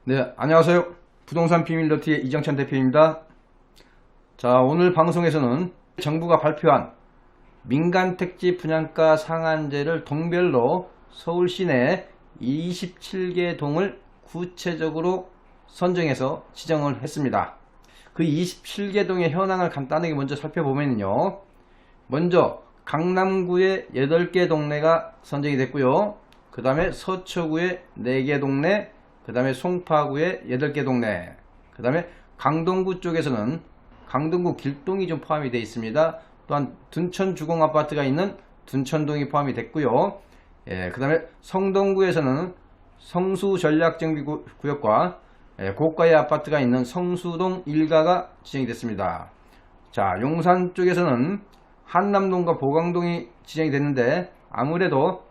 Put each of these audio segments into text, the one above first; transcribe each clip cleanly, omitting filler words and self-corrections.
네, 안녕하세요. 부동산 비밀노트의 이정찬 대표입니다. 자, 오늘 방송에서는 정부가 발표한 민간택지 분양가 상한제를 동별로 서울 시내 27개 동을 구체적으로 선정해서 지정을 했습니다. 그 27개 동의 현황을 간단하게 먼저 살펴보면요. 먼저 강남구에 8개 동네가 선정이 됐고요. 그 다음에 서초구에 4개 동네, 그 다음에 송파구에 8개 동네, 그 다음에 강동구 쪽에서는 강동구 길동이 좀 포함이 되어 있습니다. 또한 둔천 주공아파트가 있는 둔천동이 포함이 됐고요. 그 다음에 성동구에서는 성수 전략정비구역과 고가의 아파트가 있는 성수동 1가가 지정이 됐습니다. 자, 용산 쪽에서는 한남동과 보강동이 지정이 됐는데 아무래도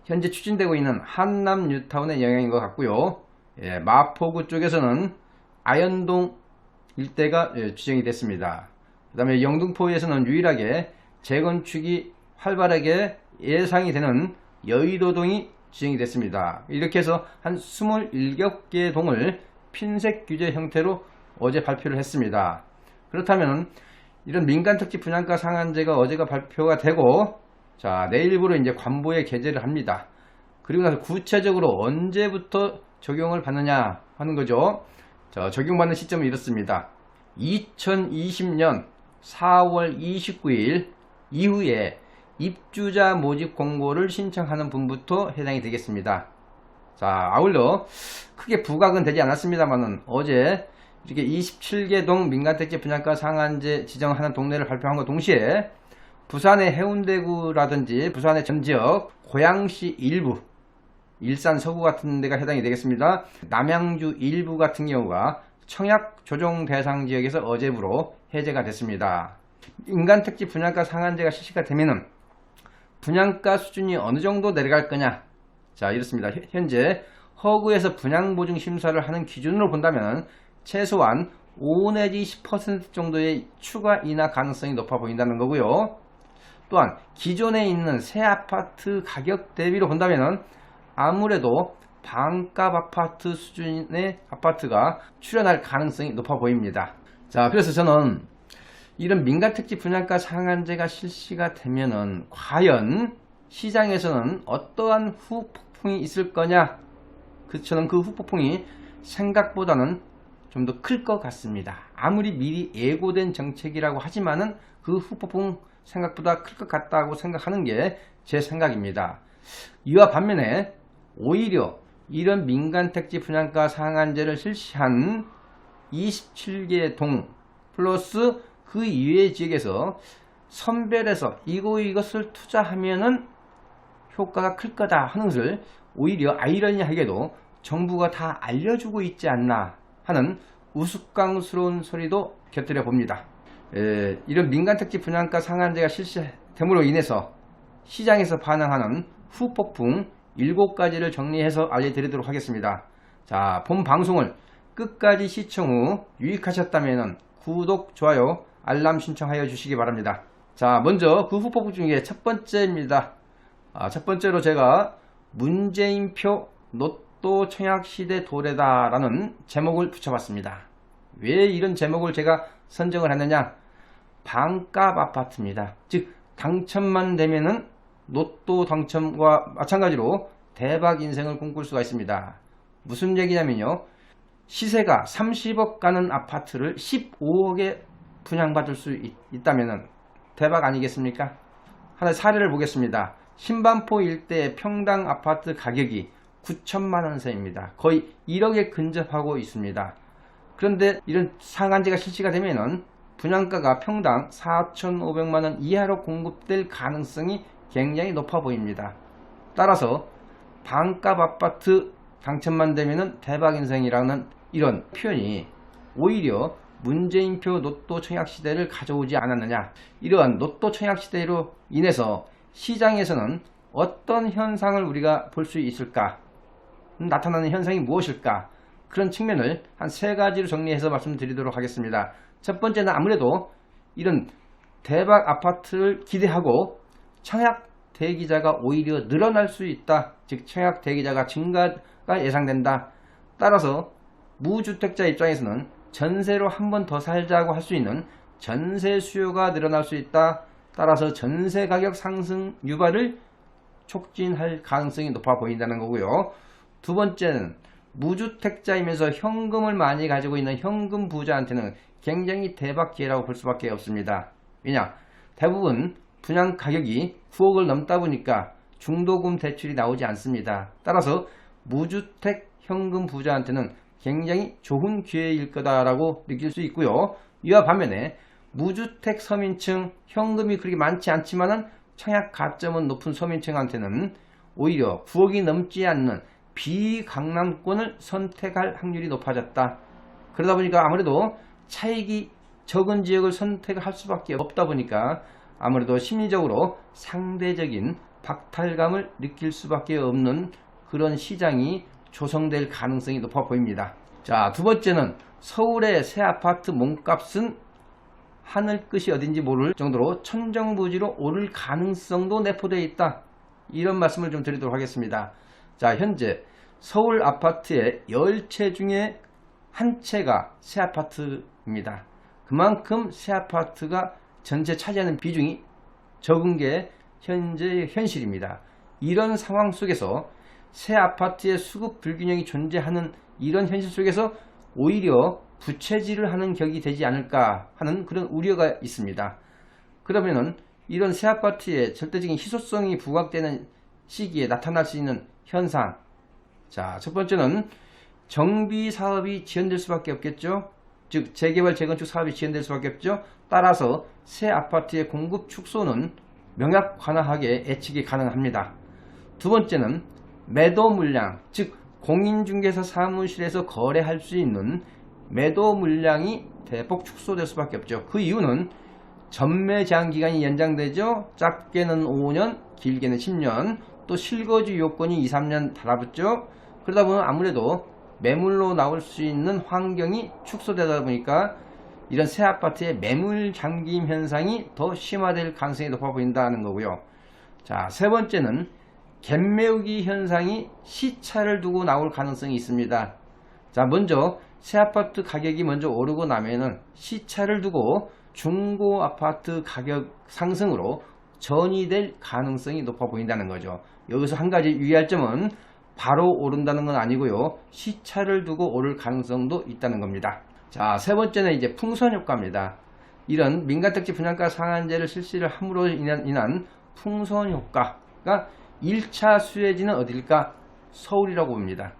현재 추진되고 있는 한남 뉴타운의 영향인 것 같고요. 마포구 쪽에서는 아현동 일대가 지정이 됐습니다. 그 다음에 영등포에서는 유일하게 재건축이 활발하게 예상이 되는 여의도동이 지정이 됐습니다. 이렇게 해서 한 27개 동을 핀셋 규제 형태로 어제 발표를 했습니다. 그렇다면 이런 민간택지 분양가 상한제가 어제가 발표가 되고, 자, 내일부로 이제 관보에 게재를 합니다. 그리고 나서 구체적으로 언제부터 적용을 받느냐 하는 거죠. 자, 적용받는 시점은 이렇습니다. 2020년 4월 29일 이후에 입주자 모집 공고를 신청하는 분부터 해당이 되겠습니다. 자, 아울러 크게 부각은 되지 않았습니다만은 어제 이렇게 27개 동 민간택지 분양가 상한제 지정하는 동네를 발표한 것 동시에 부산의 해운대구라든지 부산의 전 지역, 고양시 일부, 일산 서구 같은 데가 해당이 되겠습니다. 남양주 일부 같은 경우가 청약 조정 대상 지역에서 어제부로 해제가 됐습니다. 민간택지 분양가 상한제가 실시가 되면은 분양가 수준이 어느 정도 내려갈 거냐? 자, 이렇습니다. 현재 허구에서 분양보증 심사를 하는 기준으로 본다면 최소한 5 내지 10% 정도의 추가 인하 가능성이 높아 보인다는 거고요. 또한 기존에 있는 새 아파트 가격 대비로 본다면 아무래도 반값 아파트 수준의 아파트가 출현할 가능성이 높아 보입니다. 자, 그래서 저는 이런 민간택지 분양가 상한제가 실시가 되면은 과연 시장에서는 어떠한 후폭풍이 있을 거냐? 저는 그 후폭풍이 생각보다는 좀 더 클 것 같습니다. 아무리 미리 예고된 정책이라고 하지만은 그 후폭풍 생각보다 클 것 같다고 생각하는 게 제 생각입니다. 이와 반면에 오히려 이런 민간택지 분양가 상한제를 실시한 27개 동 플러스 그 이외의 지역에서 선별해서 이것을 투자하면은 효과가 클 거다 하는 것을 오히려 아이러니하게도 정부가 다 알려주고 있지 않나 하는 우스꽝스러운 소리도 곁들여 봅니다. 이런 민간택지 분양가 상한제가 실시됨으로 인해서 시장에서 반응하는 후폭풍 7가지를 정리해서 알려드리도록 하겠습니다. 자, 본 방송을 끝까지 시청 후 유익하셨다면 구독, 좋아요, 알람 신청하여 주시기 바랍니다. 자, 먼저 그 후폭풍 중에 첫 번째입니다. 첫 번째로 제가 문재인표 로또 청약시대 도래다 라는 제목을 붙여봤습니다. 왜 이런 제목을 제가 선정을 했느냐? 반값 아파트입니다. 즉 당첨만 되면은 로또 당첨과 마찬가지로 대박 인생을 꿈꿀 수가 있습니다. 무슨 얘기냐면요, 시세가 30억 가는 아파트를 15억에 분양받을 수 있다면은 대박 아니겠습니까? 하나의 사례를 보겠습니다. 신반포 일대의 평당 아파트 가격이 9천만원 선입니다. 거의 1억에 근접하고 있습니다. 그런데 이런 상한제가 실시가 되면은 분양가가 평당 4,500만원 이하로 공급될 가능성이 굉장히 높아 보입니다. 따라서 반값 아파트 당첨만 되면은 대박 인생이라는 이런 표현이 오히려 문재인표 로또 청약 시대를 가져오지 않았느냐. 이러한 로또 청약 시대로 인해서 시장에서는 어떤 현상을 우리가 볼 수 있을까? 나타나는 현상이 무엇일까? 그런 측면을 한 3가지로 정리해서 말씀드리도록 하겠습니다. 첫 번째는 아무래도 이런 대박 아파트를 기대하고 청약 대기자가 오히려 늘어날 수 있다. 즉 청약 대기자가 증가가 예상된다. 따라서 무주택자 입장에서는 전세로 한 번 더 살자고 할 수 있는 전세 수요가 늘어날 수 있다. 따라서 전세 가격 상승 유발을 촉진할 가능성이 높아 보인다는 거고요. 두 번째는 무주택자이면서 현금을 많이 가지고 있는 현금 부자한테는 굉장히 대박 기회라고 볼 수밖에 없습니다. 왜냐? 대부분 분양 가격이 9억을 넘다 보니까 중도금 대출이 나오지 않습니다. 따라서 무주택 현금 부자한테는 굉장히 좋은 기회일 거다라고 느낄 수 있고요. 이와 반면에 무주택 서민층 현금이 그렇게 많지 않지만은 청약 가점은 높은 서민층한테는 오히려 9억이 넘지 않는 비강남권을 선택할 확률이 높아졌다. 그러다 보니까 아무래도 차익이 적은 지역을 선택할 수밖에 없다 보니까 아무래도 심리적으로 상대적인 박탈감을 느낄 수밖에 없는 그런 시장이 조성될 가능성이 높아 보입니다. 자, 두 번째는 서울의 새 아파트 몸값은 하늘 끝이 어딘지 모를 정도로 천정부지로 오를 가능성도 내포되어 있다. 이런 말씀을 좀 드리도록 하겠습니다. 자, 현재 서울 아파트의 10채 중에 한 채가 새 아파트입니다. 그만큼 새 아파트가 전체 차지하는 비중이 적은 게 현재 현실입니다. 이런 상황 속에서 새 아파트의 수급 불균형이 존재하는 이런 현실 속에서 오히려 부채질을 하는 격이 되지 않을까 하는 그런 우려가 있습니다. 그러면은 이런 새 아파트의 절대적인 희소성이 부각되는 시기에 나타날 수 있는 현상. 자, 첫 번째는 정비 사업이 지연될 수밖에 없겠죠. 즉 재개발 재건축 사업이 지연될 수밖에 없죠. 따라서 새 아파트의 공급 축소는 명확관화하게 예측이 가능합니다. 두 번째는 매도 물량, 즉 공인중개사 사무실에서 거래할 수 있는 매도 물량이 대폭 축소될 수밖에 없죠. 그 이유는 전매 제한 기간이 연장되죠. 작게는 5년, 길게는 10년, 또 실거주 요건이 2, 3년 달라붙죠. 그러다 보면 아무래도 매물로 나올 수 있는 환경이 축소되다 보니까 이런 새 아파트의 매물 잠김 현상이 더 심화될 가능성이 높아 보인다는 거고요. 자, 세 번째는 갭매우기 현상이 시차를 두고 나올 가능성이 있습니다. 자, 먼저 새 아파트 가격이 먼저 오르고 나면은 시차를 두고 중고 아파트 가격 상승으로 전이될 가능성이 높아 보인다는 거죠. 여기서 한 가지 유의할 점은 바로 오른다는 건 아니고요. 시차를 두고 오를 가능성도 있다는 겁니다. 자, 세 번째는 이제 풍선 효과입니다. 이런 민간택지 분양가 상한제를 실시를 함으로 인한 풍선 효과가 1차 수혜지는 어딜까? 서울이라고 봅니다.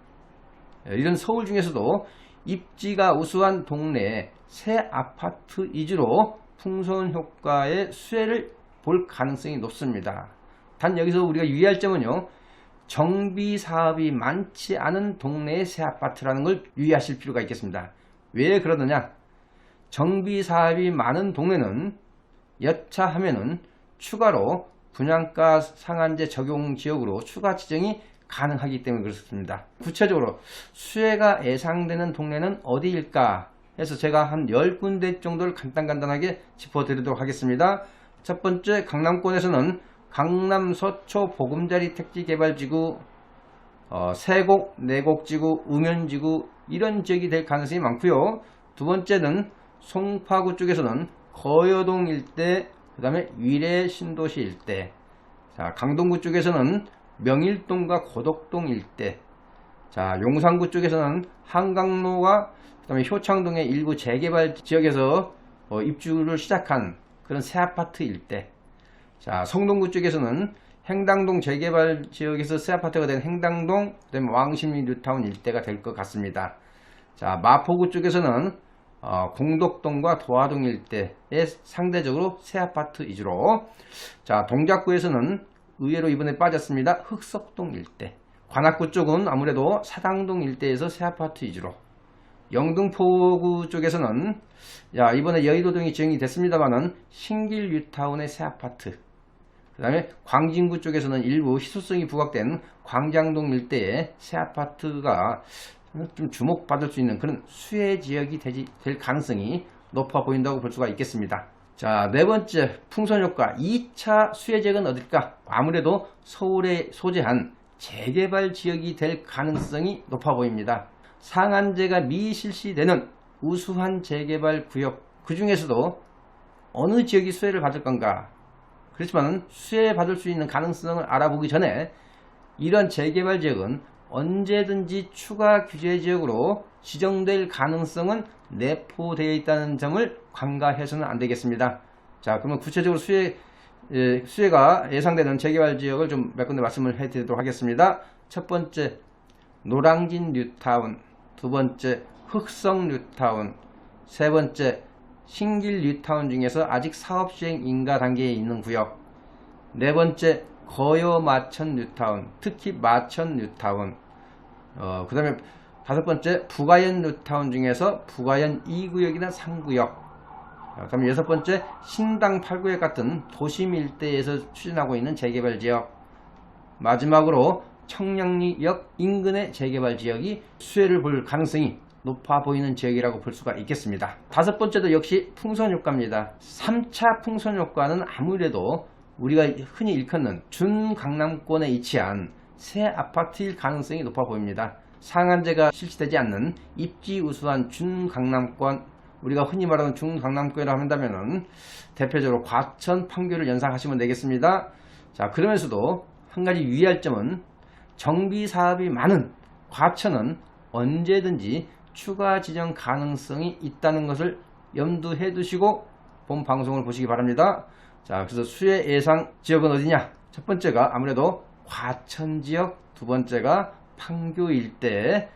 이런 서울 중에서도 입지가 우수한 동네에 새 아파트 위주로 풍선 효과의 수혜를 볼 가능성이 높습니다. 단 여기서 우리가 유의할 점은요. 정비 사업이 많지 않은 동네의 새 아파트라는 걸 유의하실 필요가 있겠습니다. 왜 그러느냐? 정비 사업이 많은 동네는 여차하면은 추가로 분양가 상한제 적용 지역으로 추가 지정이 가능하기 때문에 그렇습니다. 구체적으로 수혜가 예상되는 동네는 어디일까 해서 제가 한 10군데 정도를 간단하게 짚어드리도록 하겠습니다. 첫 번째, 강남권에서는 강남 서초 보금자리 택지개발지구, 세곡, 내곡지구, 우면지구 이런 지역이 될 가능성이 많고요. 두 번째는 송파구 쪽에서는 거여동 일대, 그 다음에 위례 신도시 일대, 자, 강동구 쪽에서는 명일동과 고덕동 일대, 자, 용산구 쪽에서는 한강로와 그 다음에 효창동의 일부 재개발 지역에서 입주를 시작한 그런 새 아파트 일대, 자, 성동구 쪽에서는 행당동 재개발 지역에서 새 아파트가 된 행당동, 그 다음에 왕십리 뉴타운 일대가 될 것 같습니다. 자, 마포구 쪽에서는 공덕동과 도화동 일대에 상대적으로 새 아파트 위주로, 자, 동작구에서는 의외로 이번에 빠졌습니다. 흑석동 일대, 관악구 쪽은 아무래도 사당동 일대에서 새 아파트 위주로, 영등포구 쪽에서는 이번에 여의도동이 지정이 됐습니다만은 신길 뉴타운의 새 아파트, 그 다음에 광진구 쪽에서는 일부 희소성이 부각된 광장동 일대의 새 아파트가 좀 주목받을 수 있는 그런 수혜 지역이 될 가능성이 높아 보인다고 볼 수가 있겠습니다. 자, 네 번째, 풍선 효과 2차 수혜 지역은 어딜까? 아무래도 서울에 소재한 재개발 지역이 될 가능성이 높아 보입니다. 상한제가 미실시되는 우수한 재개발 구역, 그 중에서도 어느 지역이 수혜를 받을 건가? 그렇지만 수혜받을 수 있는 가능성을 알아보기 전에 이런 재개발 지역은 언제든지 추가 규제 지역으로 지정될 가능성은 내포되어 있다는 점을 간과해서는 안 되겠습니다. 자, 그러면 구체적으로 수혜가 예상되는 재개발 지역을 좀 몇 군데 말씀을 해드리도록 하겠습니다. 첫 번째, 노량진 뉴타운. 두 번째, 흑성 뉴타운. 세 번째, 신길 뉴타운 중에서 아직 사업 시행 인가 단계에 있는 구역. 네 번째, 거여 마천 뉴타운, 특히 마천 뉴타운. 그 다음에 다섯 번째, 부가연 뉴타운 중에서 부가연 2구역이나 3구역. 그 다음에 여섯 번째, 신당 8구역 같은 도심 일대에서 추진하고 있는 재개발 지역. 마지막으로 청량리역 인근의 재개발 지역이 수혜를 볼 가능성이 높아 보이는 지역이라고 볼 수가 있겠습니다. 다섯 번째도 역시 풍선효과입니다. 3차 풍선효과는 아무래도 우리가 흔히 일컫는 준강남권에 위치한 새 아파트일 가능성이 높아 보입니다. 상한제가 실시되지 않는 입지 우수한 준강남권, 우리가 흔히 말하는 중강남권이라고 한다면 대표적으로 과천, 판교를 연상하시면 되겠습니다. 자, 그러면서도 한 가지 유의할 점은 정비 사업이 많은 과천은 언제든지 추가 지정 가능성이 있다는 것을 염두해 두시고 본 방송을 보시기 바랍니다. 자, 그래서 수혜 예상 지역은 어디냐? 첫 번째가 아무래도 과천 지역, 두 번째가 판교 일대,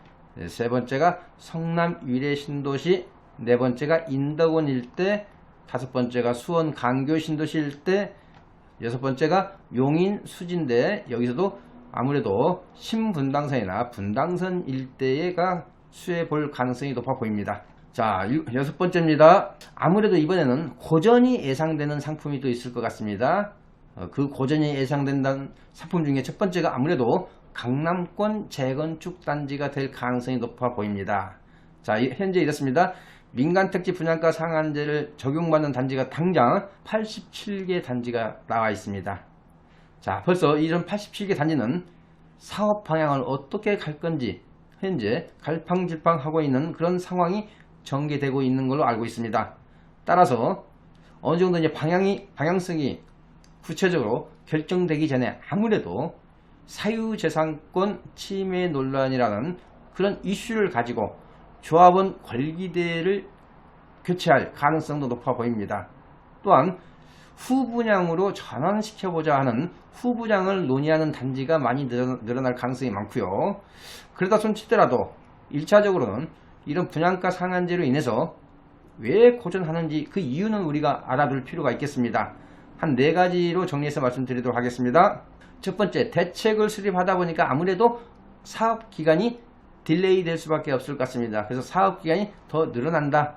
세 번째가 성남 위례 신도시, 네 번째가 인덕원 일대, 다섯 번째가 수원 강교 신도시 일대, 여섯 번째가 용인 수진대. 여기서도 아무래도 신분당선이나 분당선 일대가 수혜 볼 가능성이 높아 보입니다. 자, 여섯 번째입니다. 아무래도 이번에는 고전이 예상되는 상품이 또 있을 것 같습니다. 그 고전이 예상된다는 상품 중에 첫 번째가 아무래도 강남권 재건축 단지가 될 가능성이 높아 보입니다. 자, 현재 이렇습니다. 민간택지 분양가 상한제를 적용받는 단지가 당장 87개 단지가 나와 있습니다. 자, 벌써 이런 87개 단지는 사업 방향을 어떻게 갈 건지 현재 갈팡질팡하고 있는 그런 상황이 전개되고 있는 걸로 알고 있습니다. 따라서 어느 정도 이제 방향성이 구체적으로 결정되기 전에 아무래도 사유재산권 침해 논란이라는 그런 이슈를 가지고 조합원 권리대를 교체할 가능성도 높아 보입니다. 또한 후분양으로 전환시켜보자 하는 후분양을 논의하는 단지가 많이 늘어날 가능성이 많고요. 그러다 손치더라도 1차적으로는 이런 분양가 상한제로 인해서 왜 고전하는지 그 이유는 우리가 알아둘 필요가 있겠습니다. 한 4가지로 정리해서 말씀드리도록 하겠습니다. 첫 번째, 대책을 수립하다 보니까 아무래도 사업기간이 딜레이 될 수밖에 없을 것 같습니다. 그래서 사업기간이 더 늘어난다.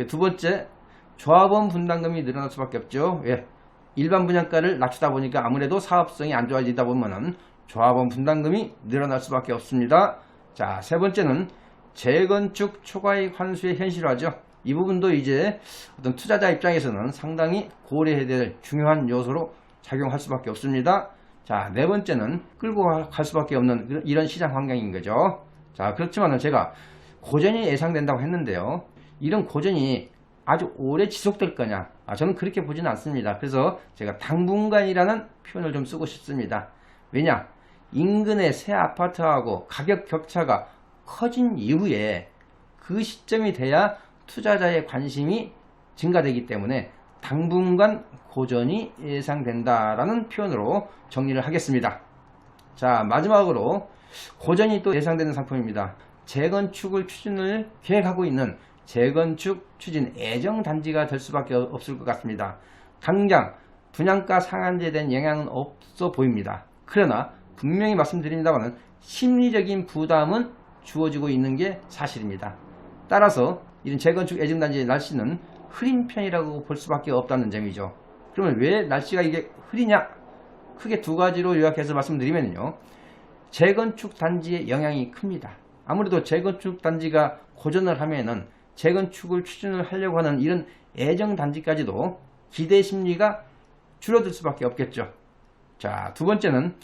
두 번째, 조합원 분담금이 늘어날 수밖에 없죠. 예. 일반 분양가를 낮추다 보니까 아무래도 사업성이 안 좋아지다 보면은 조합원 분담금이 늘어날 수밖에 없습니다. 자, 세 번째는 재건축 초과이익 환수의 현실화죠. 이 부분도 이제 어떤 투자자 입장에서는 상당히 고려해야 될 중요한 요소로 작용할 수밖에 없습니다. 자, 네 번째는 끌고 갈 수밖에 없는 이런 시장 환경인 거죠. 자, 그렇지만은 제가 고전이 예상된다고 했는데요. 이런 고전이 아주 오래 지속될 거냐? 저는 그렇게 보지는 않습니다. 그래서 제가 당분간이라는 표현을 좀 쓰고 싶습니다. 왜냐? 인근의 새 아파트하고 가격 격차가 커진 이후에 그 시점이 돼야 투자자의 관심이 증가되기 때문에 당분간 고전이 예상된다라는 표현으로 정리를 하겠습니다. 자, 마지막으로 고전이 또 예상되는 상품입니다. 재건축을 추진을 계획하고 있는 재건축 추진 애정단지가 될 수밖에 없을 것 같습니다. 당장 분양가 상한제에 대한 영향은 없어 보입니다. 그러나 분명히 말씀드립니다만 심리적인 부담은 주어지고 있는 게 사실입니다. 따라서 이런 재건축 애정단지의 날씨는 흐린 편이라고 볼 수밖에 없다는 점이죠. 그러면 왜 날씨가 이게 흐리냐? 크게 두 가지로 요약해서 말씀드리면요. 재건축 단지의 영향이 큽니다. 아무래도 재건축 단지가 고전을 하면은 재건축을 추진을 하려고 하는 이런 애정단지까지도 기대 심리가 줄어들 수밖에 없겠죠. 자, 두 번째는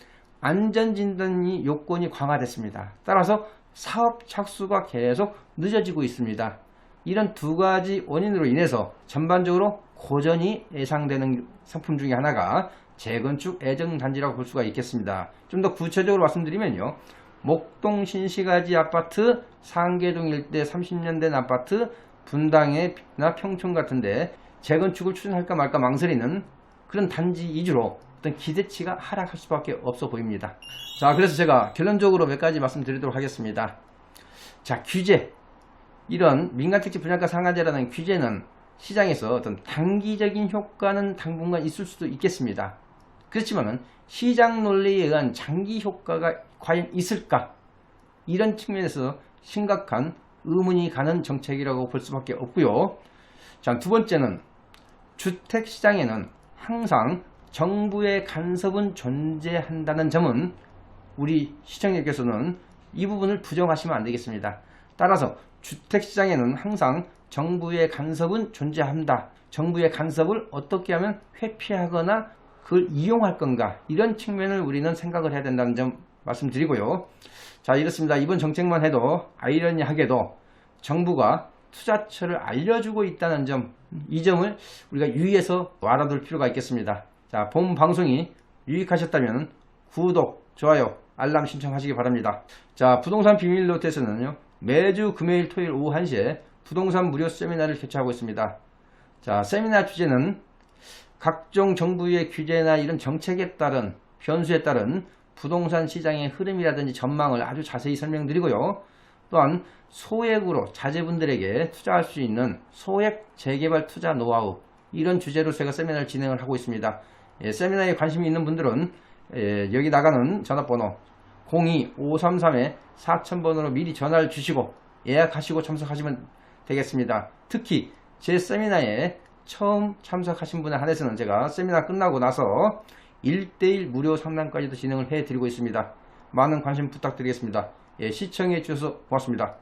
안전진단이 요건이 강화됐습니다. 따라서 사업 착수가 계속 늦어지고 있습니다. 이런 두 가지 원인으로 인해서 전반적으로 고전이 예상되는 상품 중에 하나가 재건축 애정단지라고 볼 수가 있겠습니다. 좀 더 구체적으로 말씀드리면요. 목동 신시가지 아파트, 상계동 일대 30년 된 아파트, 분당이나 평촌 같은데 재건축을 추진할까 말까 망설이는 그런 단지 위주로 어떤 기대치가 하락할 수밖에 없어 보입니다. 자, 그래서 제가 결론적으로 몇 가지 말씀드리도록 하겠습니다. 자, 규제. 이런 민간택지 분양가 상한제라는 규제는 시장에서 어떤 단기적인 효과는 당분간 있을 수도 있겠습니다. 그렇지만은 시장 논리에 의한 장기 효과가 과연 있을까? 이런 측면에서 심각한 의문이 가는 정책이라고 볼 수밖에 없고요. 자, 두 번째는 주택시장에는 항상 정부의 간섭은 존재한다는 점은 우리 시청자께서는 이 부분을 부정하시면 안 되겠습니다. 따라서 주택시장에는 항상 정부의 간섭은 존재한다. 정부의 간섭을 어떻게 하면 회피하거나 그걸 이용할 건가, 이런 측면을 우리는 생각을 해야 된다는 점 말씀드리고요. 자, 이렇습니다. 이번 정책만 해도 아이러니하게도 정부가 투자처를 알려주고 있다는 점, 이 점을 우리가 유의해서 알아둘 필요가 있겠습니다. 자, 본 방송이 유익하셨다면 구독, 좋아요, 알람 신청하시기 바랍니다. 자, 부동산 비밀노트에서는요, 매주 금요일, 토요일 오후 1시에 부동산 무료 세미나를 개최하고 있습니다. 자, 세미나 주제는 각종 정부의 규제나 이런 정책에 따른 변수에 따른 부동산 시장의 흐름이라든지 전망을 아주 자세히 설명드리고요. 또한 소액으로 자제분들에게 투자할 수 있는 소액 재개발 투자 노하우, 이런 주제로 제가 세미나를 진행을 하고 있습니다. 세미나에 관심이 있는 분들은 여기 나가는 전화번호 02-533-4000번으로 미리 전화를 주시고 예약하시고 참석하시면 되겠습니다. 특히 제 세미나에 처음 참석하신 분에 한해서는 제가 세미나 끝나고 나서 1:1 무료 상담까지도 진행을 해드리고 있습니다. 많은 관심 부탁드리겠습니다. 시청해 주셔서 고맙습니다.